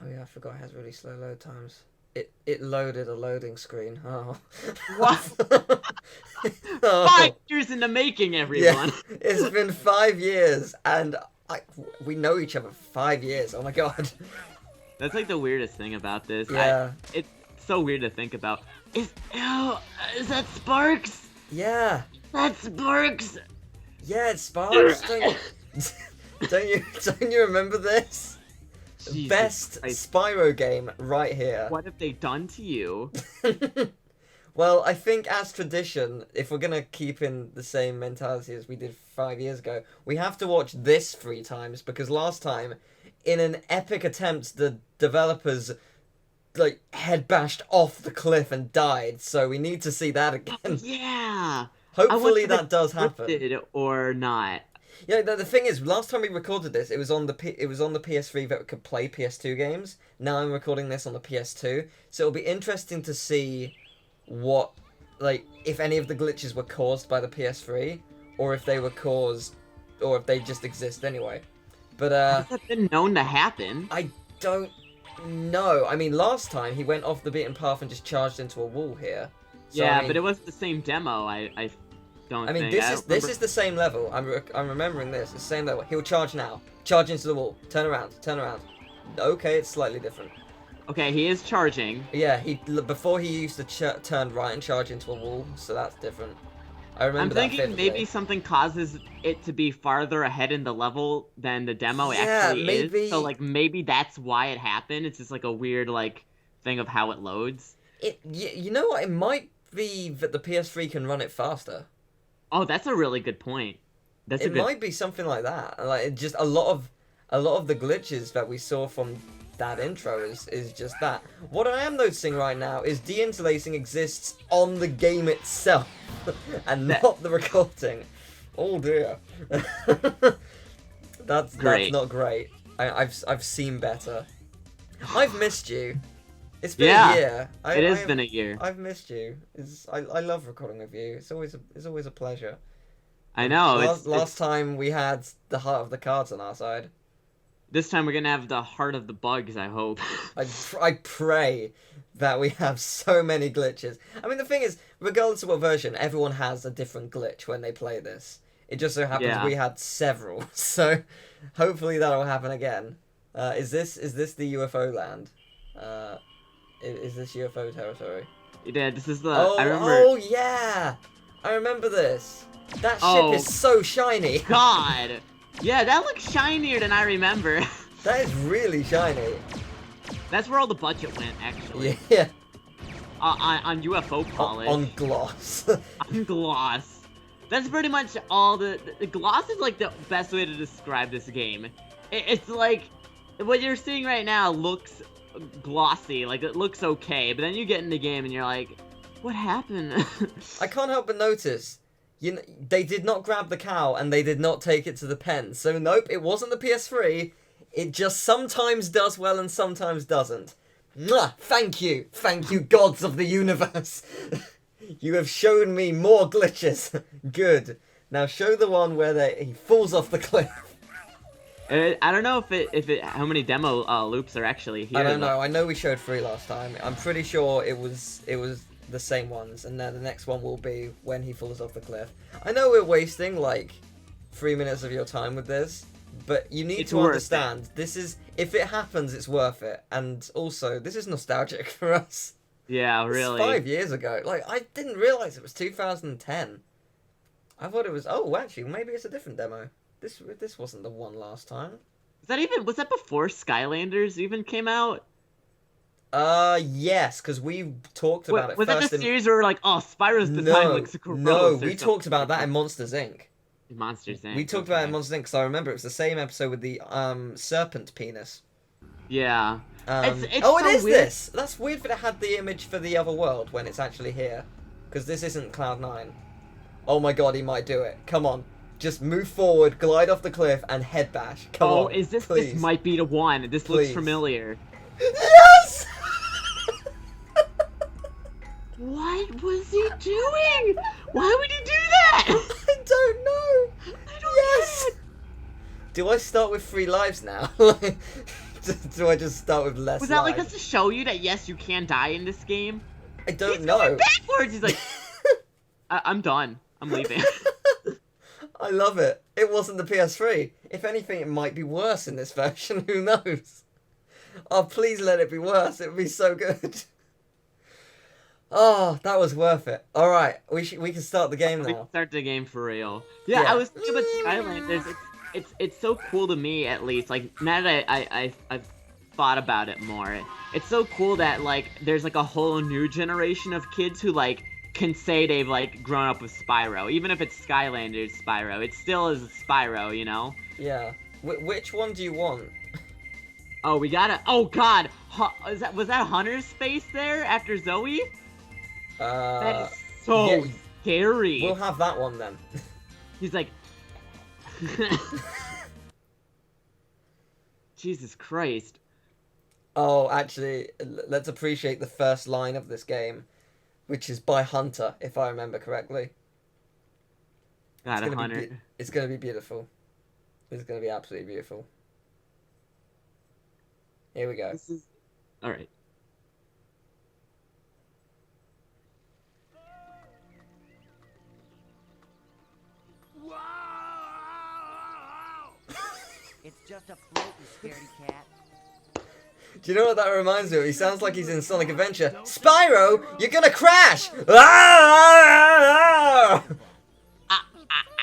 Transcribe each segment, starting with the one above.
Oh yeah, I forgot it has really slow load times. It loaded a loading screen. Oh. What? Oh. 5 years in the making, Yeah, everyone. it's been 5 years, and we know each other for 5 years. Oh my god. That's like the weirdest thing about this. Yeah. It's so weird to think about. Ew, is that Sparks? Yeah. That's Sparks. Yeah, it's Sparks. Don't you remember this? Jesus Best Christ. Spyro game right here. What have they done to you? Well, I think as tradition, if we're gonna keep in the same mentality as we did 5 years ago, we have to watch this 3 times because last time, in an epic attempt, the developers like head bashed off the cliff and died. So we need to see that again. Yeah. Hopefully that does happen. Scripted or not. Yeah, the thing is, last time we recorded this, it was on the PS3 that could play PS2 games. Now I'm recording this on the PS2, so it'll be interesting to see what, like, if any of the glitches were caused by the PS3, or if they were caused, or if they just exist anyway. But Has that been known to happen? I don't know. I mean, last time he went off the beaten path and just charged into a wall here. So, Yeah, I mean, but it wasn't the same demo. I don't. I mean, think. this is the same level. I'm remembering this. It's the same level. He'll charge now. Charge into the wall. Turn around. Turn around. Okay, it's slightly different. Okay, he is charging. Yeah, before he used to turn right and charge into a wall, so that's different. I remember I'm that thinking vividly. maybe something causes it to be farther ahead in the level than the demo Yeah, actually maybe. is. So like maybe that's why it happened. It's just like a weird like thing of how it loads. You know what? It might be that the PS3 can run it faster. Oh, that's a really good point. That's a It good. might be something like that. Like just a lot of the glitches that we saw from that intro is just that. What I am noticing right now is de-interlacing exists on the game itself and not the recording. Oh dear. That's not great. I've seen better. I've missed you. It's been a year. It has been a year. I've missed you. I love recording with you. It's always a pleasure. I know. Last time we had the heart of the cards on our side. This time we're gonna have the heart of the bugs, I hope. I pray that we have so many glitches. I mean, the thing is, regardless of what version, everyone has a different glitch when they play this. It just so happens we had several, so hopefully that'll happen again. Is this the UFO land? Is this UFO territory? Yeah, this is the. Oh, I remember. oh yeah, I remember this. That ship is so shiny. God. Yeah, that looks shinier than I remember. That is really shiny. That's where all the budget went, actually. Yeah. On UFO polish. On gloss. On gloss. That's pretty much all the gloss is like the best way to describe this game. It's like what you're seeing right now looks glossy, like it looks okay, but then you get in the game and you're like, what happened? I can't help but notice. They did not grab the cow and they did not take it to the pen. So nope, it wasn't the PS3. It just sometimes does well and sometimes doesn't. Mwah! Thank you, gods of the universe. You have shown me more glitches. Good. Now show the one where he falls off the cliff. I don't know how many demo loops are actually here. I don't know. I know we showed 3 last time. I'm pretty sure it was the same ones, and then the next one will be when he falls off the cliff. I know we're wasting like 3 minutes of your time with this, but you need to understand this is, if it happens, it's worth it, and also this is nostalgic for us. Yeah, really. It's 5 years ago. Like, I didn't realize it was 2010. I thought it was. Oh, actually, maybe it's a different demo. This wasn't the one last time. Was that before Skylanders even came out? Yes, because we talked about it was first. Was that the series where we're like, oh, Spyro's design looks gross? No, we talked about that in Monsters, Inc. Monsters, Inc. We talked about it in Monsters, Inc. because I remember it was the same episode with the serpent penis. Yeah. It is weird. This. That's weird that it had the image for the other world when it's actually here. Because this isn't Cloud9. Oh my god, he might do it. Come on. Just move forward, glide off the cliff, and head bash. Come on. Oh, is this... Please. This might be the one. This looks familiar. Yes! What was he doing? Why would he do that? I don't know. I don't get it. Do I start with 3 lives now? Do I just start with less Was that like life? just to show you that yes, you can die in this game? I don't He's know. going backwards. He's like, I'm done. I'm leaving. I love it. It wasn't the PS3. If anything, it might be worse in this version. Who knows? Oh, please let it be worse. It would be so good. Oh, that was worth it. All right, we can start the game We now. can start the game for real. Yeah, Yeah. I was thinking about Skylanders. It's so cool to me, at least. Like now that I've thought about it more, it's so cool that like there's like a whole new generation of kids who like can say they've like grown up with Spyro, even if it's Skylanders Spyro. It still is Spyro, you know? Yeah. Which one do you want? Oh, we gotta. Oh God, was that Hunter's face there after Zoe? That is so yeah, scary. We'll have that one then. He's like, Jesus Christ. Oh, actually, let's appreciate the first line of this game, which is by Hunter, if I remember correctly. God, a Hunter. It's gonna be beautiful. It's gonna be absolutely beautiful. Here we go. All right. It's just a floating scaredy cat. Do you know what that reminds me of? He sounds like he's in Sonic Adventure. Spyro, you're gonna crash! Ah!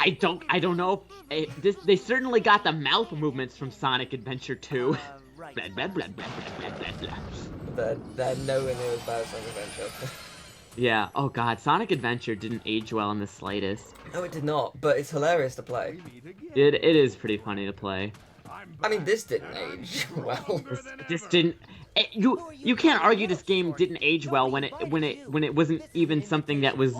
I don't know. They certainly got the mouth movements from Sonic Adventure 2. Right. Blah, blah, blah, blah, blah, blah, blah. They're nowhere near as bad as Sonic Adventure. Yeah. Oh God, Sonic Adventure didn't age well in the slightest. No, it did not, but it's hilarious to play. It is pretty funny to play. I mean, this didn't age well. This didn't. You can't argue this game didn't age well when it wasn't even something that was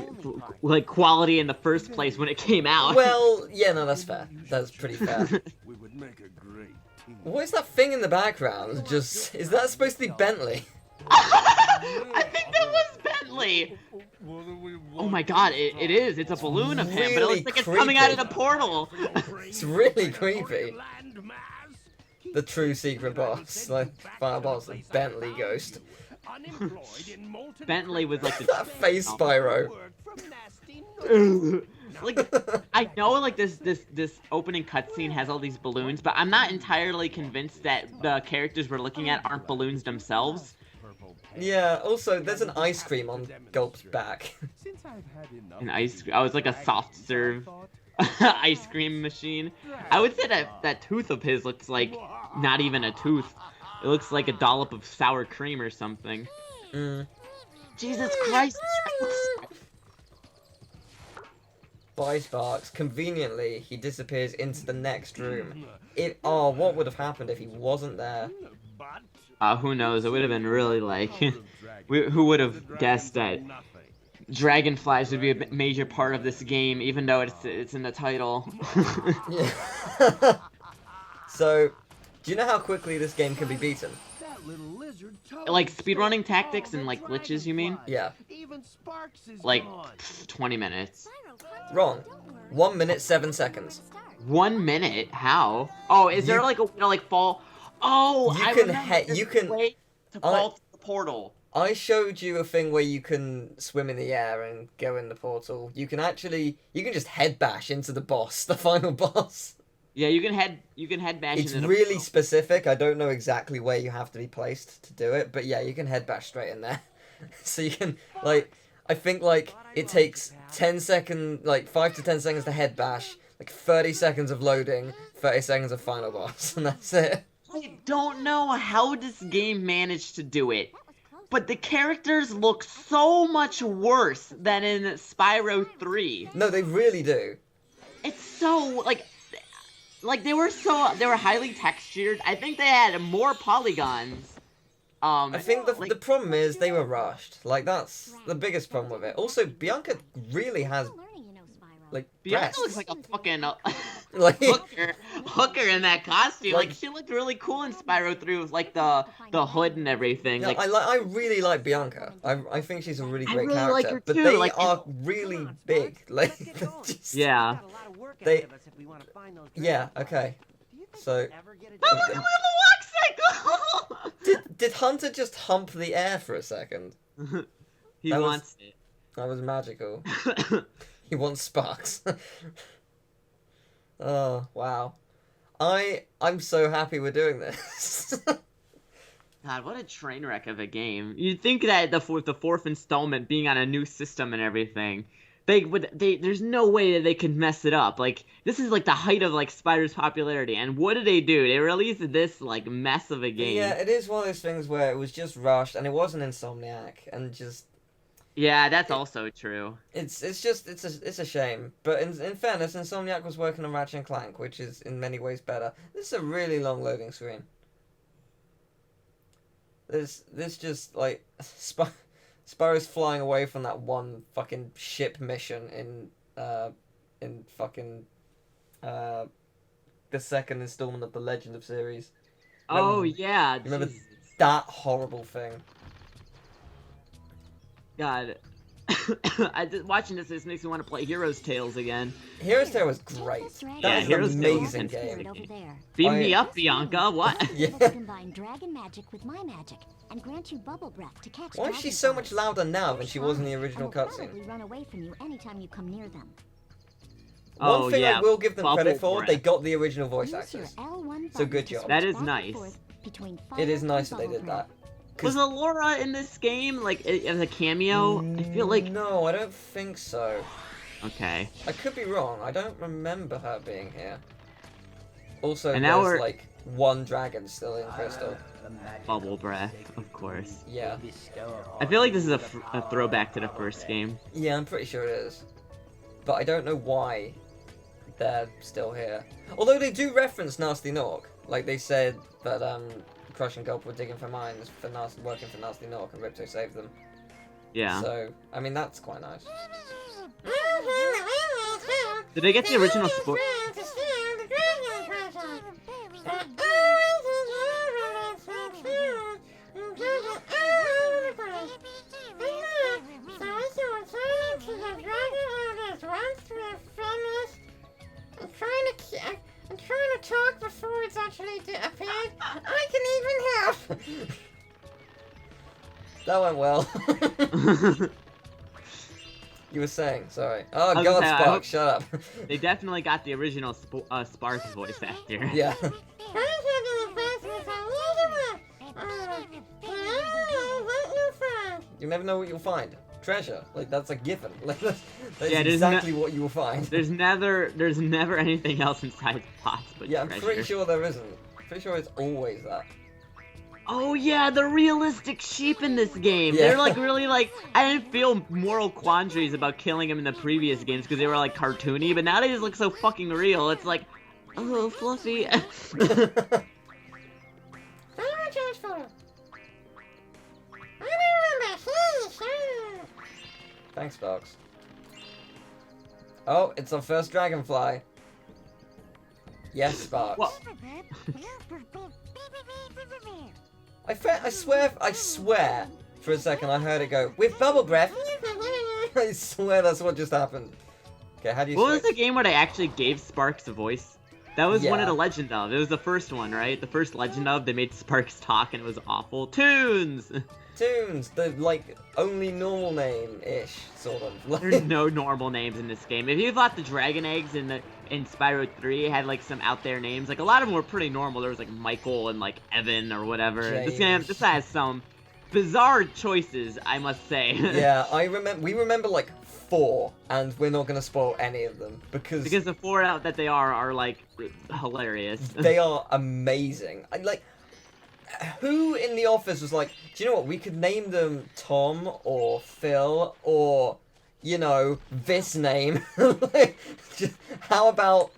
like quality in the first place when it came out. Well, yeah, no, that's fair. That's pretty fair. We would make a great team. What is that thing in the background? Just, is that supposed to be Bentley? I think that was Bentley. Oh my God, it is. It's a balloon of him, but it looks like it's coming out of the portal. It's really creepy. The true secret boss, like final boss, the Bentley ghost. Bentley was like the That face, Spyro. like I know like this opening cutscene has all these balloons, but I'm not entirely convinced that the characters we're looking at aren't balloons themselves. Yeah, also, there's an ice cream on Gulp's back. An ice cream. Oh, it's like a soft serve ice cream machine. I would say that tooth of his looks like not even a tooth. It looks like a dollop of sour cream or something. Jesus Christ! By Sparks, conveniently, he disappears into the next room. What would have happened if he wasn't there? Who knows? It would have been really like... who would have guessed that Dragonflies would be a major part of this game, even though it's in the title. Yeah. So, do you know how quickly this game can be beaten? Like speedrunning tactics and like glitches, you mean? Yeah. Like 20 minutes. Wrong. 1 minute, 7 seconds. 1 minute? How? Oh, is there like a way to like fall? Oh, You I can remember there's you a can- way to fall to the portal. I showed you a thing where you can swim in the air and go in the portal. You can just head bash into the boss, the final boss. Yeah, you can head bash It's into the really portal. specific. I don't know exactly where you have to be placed to do it, but yeah, you can head bash straight in there. So you can, like, I think, like, it takes 5 to 10 seconds to head bash, like 30 seconds of loading, 30 seconds of final boss, and that's it. I don't know how this game managed to do it, but the characters look so much worse than in Spyro 3. No, they really do. It's so, like they were highly textured. I think they had more polygons. I think the problem is they were rushed. Like, that's the biggest problem with it. Also, Bianca really has, like, Bianca breasts. looks like a fucking Like, hooker in that costume. Like- Like she looked really cool in Spyro 3 with like the hood and everything. yeah, Like I really like Bianca. I think she's a really I great really character. like her but too, they like, are really big. Like, just, yeah. Yeah, okay. So, Oh, look at the walk cycle! Did Hunter just hump the air for a second? He That was- wants it. That was magical. He wants sparks. Oh, wow. I'm so happy we're doing this. God, what a train wreck of a game. You'd think that the fourth installment being on a new system and everything, there's no way that they could mess it up. Like, this is like the height of like Spyro's popularity, and what did they do? They released this like mess of a game. Yeah, it is one of those things where it was just rushed, and it wasn't Insomniac, and just Yeah, that's also true. it's a shame. But in fairness, Insomniac was working on Ratchet and Clank, which is in many ways better. This is a really long loading screen. This just like Spyro's flying away from that one fucking ship mission in fucking the second installment of the Legend of series. Oh Remember- yeah, remember Jesus. that horrible thing? God. Watching this makes me want to play Heroes Tales again. Heroes Tale was great. Yeah, That was Heroes an Tale was amazing fantastic. game. Over there. Beam me up, Bianca. What? Yeah. Able to combine dragon magic with my magic and grant you bubble breath to catch Why is she so much dragonflies. louder now than she was in the And original will cutscene? probably run away from you anytime you come near them. Oh, One thing yeah, I will give them credit bubble for, they breath. got the original voice Use your actors. L1 So good button to job. switch That is back and nice. forth between It is fire nice and that they bubble did breath. that. Was Alora in this game like as a cameo? I feel like No, I don't think so. okay. I could be wrong. I don't remember her being here. Also, And now there's we're- like one dragon still in Crystal. Bubble breath, of course. Yeah. I feel like this is a throwback to the first game. Yeah, I'm pretty sure it is. But I don't know why they're still here. Although they do reference Nasty Nork. Like they said that Crush and Gulp were digging for mines for working for Nasty Nork and Ripto saved them. Yeah. So, I mean, that's quite nice. Did they get the original sport? I'm trying to talk before it's actually appeared. I can even help. That went well. You were saying, sorry. Oh I was god, gonna say, I Spark, hope- shut up. They definitely got the original Spark voice actor. Yeah. You never know what you'll find. Treasure. Like, that's a given. Like, that's Yeah, there's exactly what you will find. There's never anything else inside the pots but Yeah, I'm treasure. pretty sure there isn't. Pretty sure it's always that. Oh yeah, the realistic sheep in this game. Yeah. They're like really like I didn't feel moral quandaries about killing them in the previous games because they were like cartoony, but now they just look so fucking real. It's like, oh, fluffy. Thanks, Sparks. Oh, it's our first Dragonfly. Yes, Sparks. What? I swear, for a second I heard it go, with bubble breath. I swear that's what just happened. Okay, how do you What was switch? the game where they actually gave Sparks a voice? That was one Yeah. of the Legend of. It was the first one, right? The first Legend of. They made Sparks talk and it was awful. Tunes. Tunes, the, like, only normal name-ish, sort of. There's no normal names in this game. If you thought the Dragon Eggs in Spyro 3 had like some out there names, like a lot of them were pretty normal. There was like Michael and like Evan or whatever. This has some bizarre choices, I must say. Yeah, we remember like 4, and we're not gonna spoil any of them because the 4 out that they are like hilarious. they are amazing. Like, who in the office was like, do you know what? We could name them Tom or Phil or, you know, this name. Like, just, how about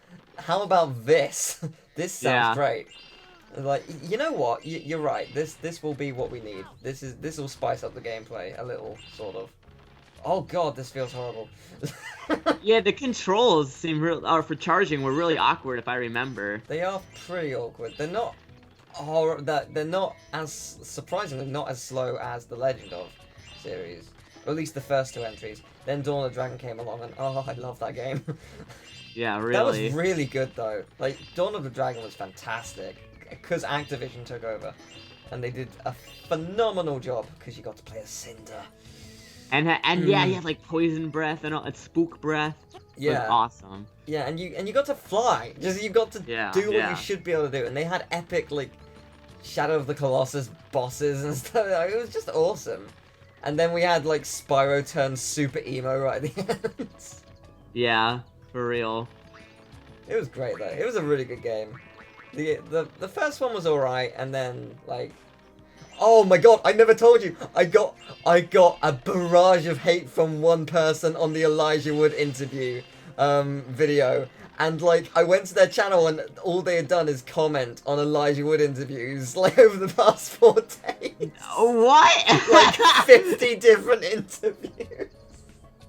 this? This sounds Yeah. great. Like, you know what? You're right. This will be what we need. This will spice up the gameplay a little, sort of. Oh god, this feels horrible. Yeah, the controls for charging were really awkward if I remember. They are pretty awkward. They're not they're not as surprisingly not as slow as the Legend of series. Or at least the first 2 entries. Then Dawn of the Dragon came along and oh, I love that game. Yeah, That was really. really good though. Like Dawn of the Dragon was fantastic because Activision took over. and they did a phenomenal job because you got to play as Cinder. And yeah, he had like poison breath and all, spook breath. It was Yeah. awesome. Yeah, and you got to fly. Just you got to do what you should be able to do, and they had epic like Shadow of the Colossus bosses and stuff. It was just awesome. And then we had like Spyro turn super emo right at the end. Yeah, for real. It was great though. It was a really good game. The first one was alright, and then like, oh my god, I never told you. I got a barrage of hate from one person on the Elijah Wood interview video. And, like, I went to their channel and all they had done is comment on Elijah Wood interviews, like, over the past 4 days. What? Like, 50 different interviews.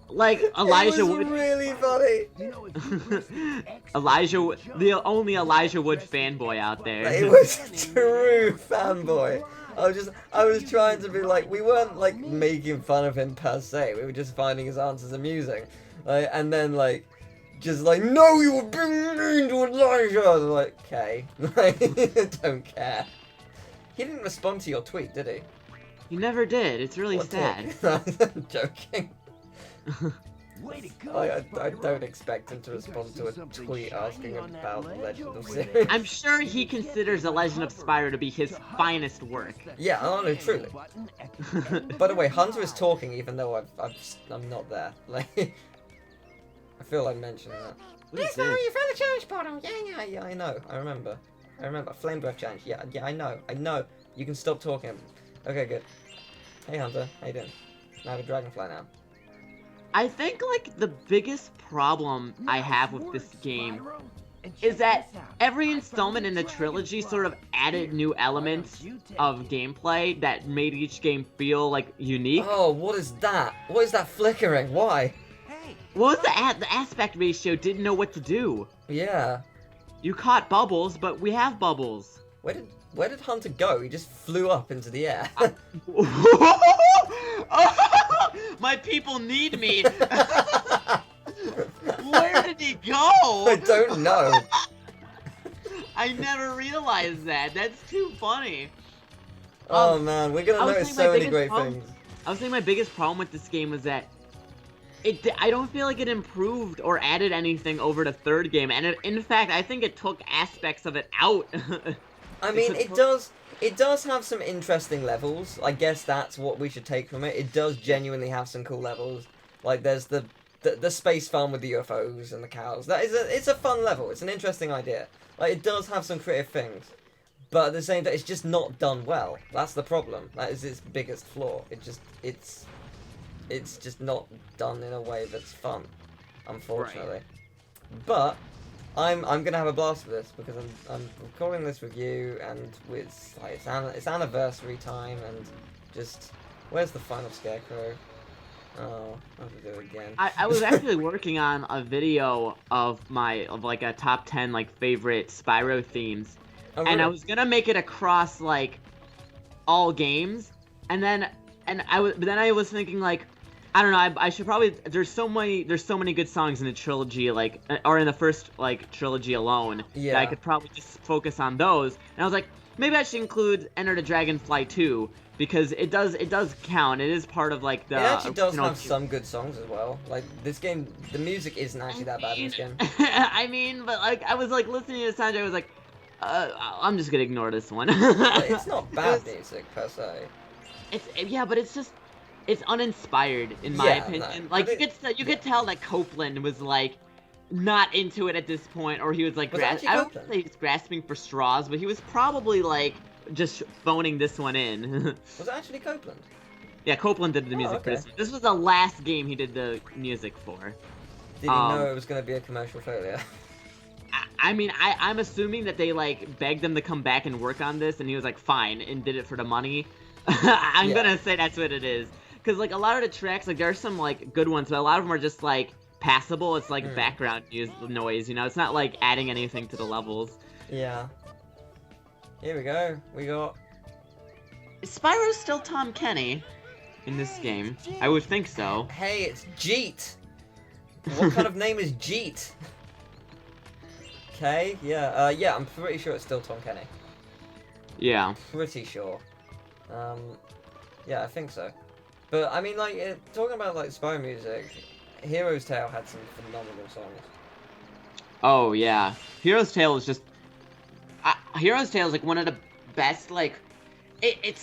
Like, Elijah It was Wood. really funny. Elijah Wood, the only Elijah Wood fanboy out there. It was a true fanboy. I was trying to be like, we weren't, like, making fun of him per se. We were just finding his answers amusing. And then, like, just like, no, you were being mean to Elijah. I was like, okay. Don't care. He didn't respond to your tweet, did he? He never did. It's really What sad. I'm joking. Way to go, I don't expect him to respond to a tweet asking about the Legend of Spyro. I'm sure he considers The Legend of Spyro to be his finest work. Yeah, oh no, truly. By the way, Hunter is talking even though I'm not there. Like, I feel like mentioning that. What is Mario, this? you found the challenge bottom. Yeah, I know. I remember. Flame breath challenge. Yeah, I know. You can stop talking. Okay, good. Hey, Hunter. How you doing? Now the Dragonfly now. I think, like, the biggest problem I have with this game is that every installment in the trilogy sort of added new elements of gameplay that made each game feel, like, unique. Oh, what is that? What is that flickering? Why? What was the aspect ratio didn't know what to do. Yeah. You caught bubbles, but we have bubbles. Where did Hunter go? He just flew up into the air. My people need me. Where did he go? I don't know. I never realized that. That's too funny. Oh man, we're gonna I was notice saying so my many biggest great problem- things. I was saying my biggest problem with this game was that I don't feel like it improved or added anything over the third game, and in fact, I think it took aspects of it out. I mean, it does have some interesting levels. I guess that's what we should take from it. It does genuinely have some cool levels. Like there's the space farm with the UFOs and the cows. It's a fun level. It's an interesting idea. Like it does have some creative things, but at the same time, it's just not done well. That's the problem. That is its biggest flaw. It's just not done in a way that's fun, unfortunately. Right. But I'm gonna have a blast with this because I'm recording this with you and with like it's anniversary time and just where's the final scarecrow? Oh, I have to do it again. I was actually working on a video of like a top 10 like favorite Spyro themes, oh, really? And I was gonna make it across like all games, but then I was thinking like, I don't know, I should probably, there's so many good songs in the trilogy, like, or in the first, like, trilogy alone, yeah, that I could probably just focus on those, and I was like, maybe I should include Enter the Dragonfly 2, because it does count, it is part of, like, the... It actually does have some good songs as well, like, this game, the music isn't actually that bad in this game. I mean, but, like, I was, like, listening to the soundtrack, I was like, I'm just gonna ignore this one. It's not bad music, per se. Yeah, but it's just... It's uninspired, in my opinion. No, like, you could tell that Copeland was, like, not into it at this point, or he was, like, I don't say he's grasping for straws, but he was probably, like, just phoning this one in. Was it actually Copeland? Yeah, Copeland did the music for this one. This was the last game he did the music for. Did he know it was going to be a commercial failure? I mean, I'm assuming that they, like, begged him to come back and work on this, and he was like, fine, and did it for the money. I'm gonna say that's what it is. Because, like, a lot of the tracks, like, there are some, like, good ones, but a lot of them are just, like, passable. It's, like, background noise, you know? It's not, like, adding anything to the levels. Yeah. Here we go. We got... Is Spyro still Tom Kenny in this game? I would think so. Hey, it's Jeet! What kind of name is Jeet? Okay, yeah. Yeah, I'm pretty sure it's still Tom Kenny. Yeah. Pretty sure. Yeah, I think so. But I mean, like, talking about like Spyro music, Hero's Tale had some phenomenal songs. Oh yeah, Hero's Tale is just Hero's Tale is like one of the best like it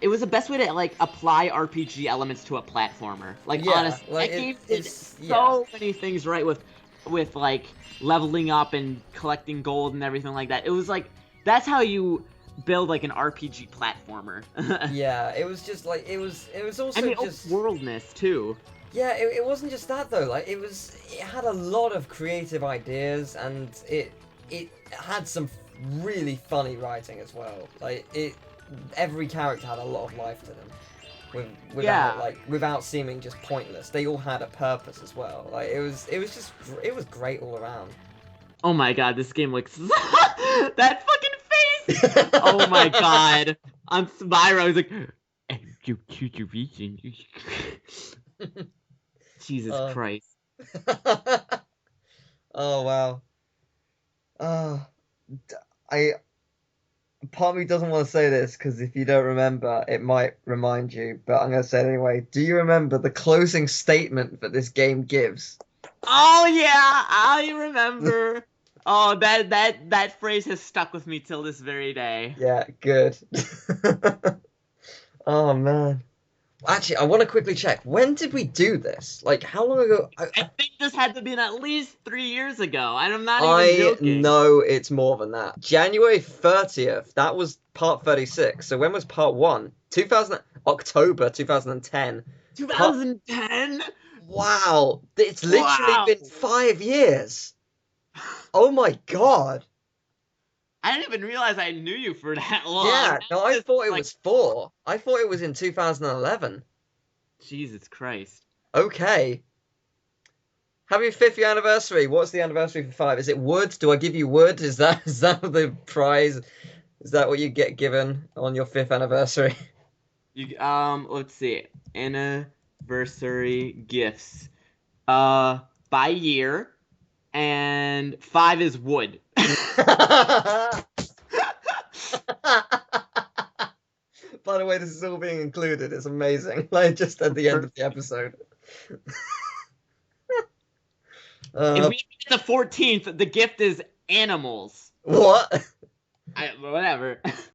was the best way to like apply RPG elements to a platformer. Like Yeah, honestly, like, that game did it's so many things right with like leveling up and collecting gold and everything like that. It was like that's how you build like an RPG platformer. yeah. It was just like it was also And the just worldness too. yeah. It wasn't just that though. Like it had a lot of creative ideas and it had some really funny writing as well. Like every character had a lot of life to them, without seeming just pointless. They all had a purpose as well. Like it was great all around. Oh my god, this game looks that fucking face. Oh my god, I'm Spyro. He's like, Jesus Christ. Oh wow. Part of me doesn't want to say this because if you don't remember, it might remind you, but I'm going to say it anyway. Do you remember the closing statement that this game gives? Oh yeah, I remember. Oh, that phrase has stuck with me till this very day. Yeah, good. Oh man. Actually, I want to quickly check. When did we do this? Like, how long ago? I think this had to be at least 3 years ago, and I'm not even I joking. know it's more than that. January 30th, that was part 36. So when was part 1? October 2010. 2010? Wow, it's literally been 5 years. Oh my god. I didn't even realize I knew you for that long. Yeah, no, I thought it was 4. I thought it was in 2011. Jesus Christ. Okay. Happy 5th year anniversary. What's the anniversary for 5? Is it wood? Do I give you wood? Is that the prize? Is that what you get given on your 5th anniversary? Let's see. Anniversary gifts. By year, and 5 is wood. By the way, this is all being included. It's amazing. Like just at the end of the episode. If we get the 14th, the gift is animals. What? Whatever.